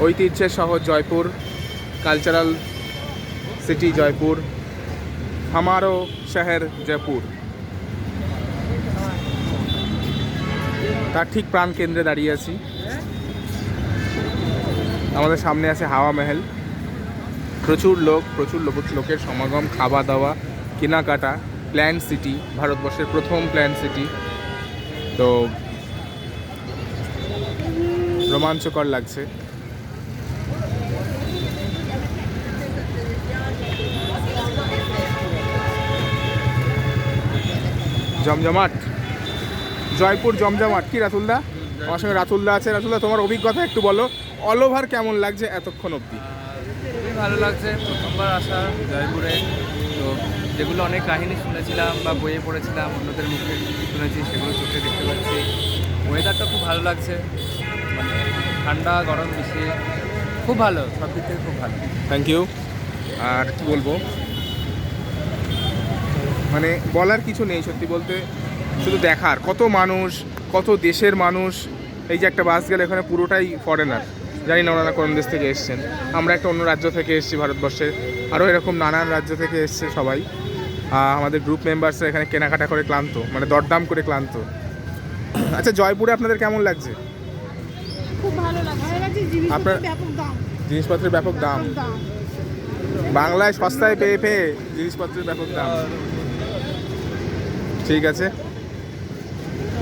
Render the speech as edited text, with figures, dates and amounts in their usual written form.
ঐতিহ্যের শহর Jaipur, cultural city Jaipur, হামারো শহর জয়পুর। তার ঠিক প্রাণ কেন্দ্রে দাঁড়িয়ে আছি। আমাদের সামনে আছে হাওয়া মহল। প্রচুর লোকের সমাগম, খাওয়া দাওয়া, কেনাকাটা। প্ল্যান সিটি, ভারতবর্ষের প্রথম প্ল্যান সিটি। তো রোমাঞ্চকর লাগছে। জমজমাট, জয়পুর জমজমাট। কি রাতুলদা? আমার সঙ্গে রাতুলদা আছে। রাতুলদা, তোমার অভিজ্ঞতা একটু বলো, অল ওভার কেমন লাগছে এতক্ষণ অবধি? খুবই ভালো লাগছে প্রথমবার আসা জয়পুরে। তো যেগুলো অনেক কাহিনী শুনেছিলাম বা বইয়ে পড়েছিলাম, অন্যদের মুখে শুনেছি, সেগুলো চোখে দেখতে পাচ্ছি। ওয়েদারটা খুব ভালো লাগছে, মানে ঠান্ডা গরম মিশিয়ে খুব ভালো, সব দিক থেকে খুব ভালো। Thank you. আর কি বলবো, মানে বলার কিছু নেই সত্যি বলতে, শুধু দেখার। কত মানুষ, কত দেশের মানুষ। এই যে একটা বাস গেলে এখানে পুরোটাই ফরেনার, জানি না ওনারা কোন দেশ থেকে এসছেন। আমরা একটা অন্য রাজ্য থেকে এসেছি ভারতবর্ষের, আরও এরকম নানান রাজ্য থেকে এসছে সবাই। আমাদের গ্রুপ মেম্বার্সরা এখানে কেনাকাটা করে ক্লান্ত, মানে দরদাম করে ক্লান্ত। আচ্ছা, জয়পুরে আপনাদের কেমন লাগছে? খুব ভালো লাগছে। আপনার জিনিসপত্রের ব্যাপক দাম, বাংলায় সস্তায় পেয়ে পেয়ে জিনিসপত্রের ব্যাপক দাম। ঠিক আছে।